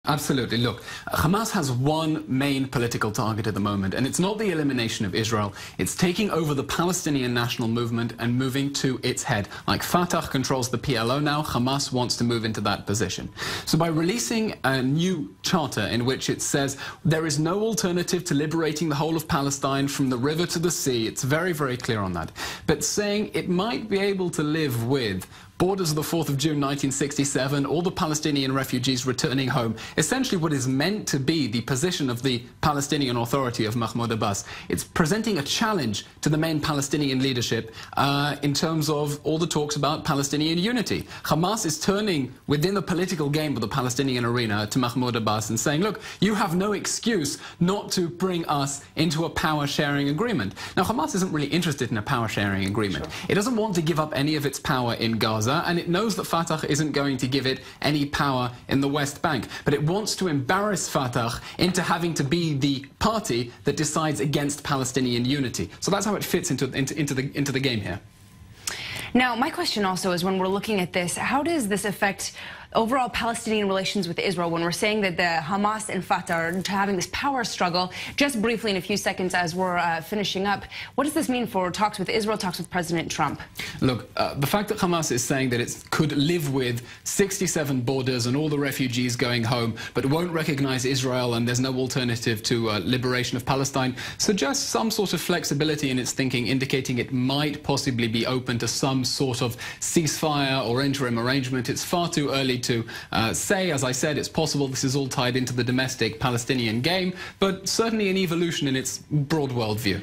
Absolutely. Look, Hamas has one main political target at the moment, and it's not the elimination of Israel. It's taking over the Palestinian national movement and moving to its head. Like Fatah controls the PLO now, Hamas wants to move into that position. So by releasing a new charter in which it says there is no alternative to liberating the whole of Palestine from the river to the sea, it's very, very clear on that. But saying it might be able to live with borders of the 4th of June 1967, all the Palestinian refugees returning home, essentially what is meant to be the position of the Palestinian Authority of Mahmoud Abbas. It's presenting a challenge to the main Palestinian leadership in terms of all the talks about Palestinian unity. Hamas is turning within the political game of the Palestinian arena to Mahmoud Abbas and saying, look, you have no excuse not to bring us into a power-sharing agreement. Now, Hamas isn't really interested in a power-sharing agreement. Sure. It doesn't want to give up any of its power in Gaza, and it knows that Fatah isn't going to give it any power in the West Bank. But it wants to embarrass Fatah into having to be the party that decides against Palestinian unity. So that's how it fits into the game here. Now, my question also is, when we're looking at this, how does this affect overall Palestinian relations with Israel when we're saying that the Hamas and Fatah are having this power struggle? Just briefly, in a few seconds as we're finishing up, what does this mean for talks with Israel, talks with President Trump? Look, the fact that Hamas is saying that it could live with 67 borders and all the refugees going home, but won't recognize Israel and there's no alternative to liberation of Palestine, suggests some sort of flexibility in its thinking, indicating it might possibly be open to some sort of ceasefire or interim arrangement. It's far too early to say. As I said, it's possible this is all tied into the domestic Palestinian game, but certainly an evolution in its broad worldview.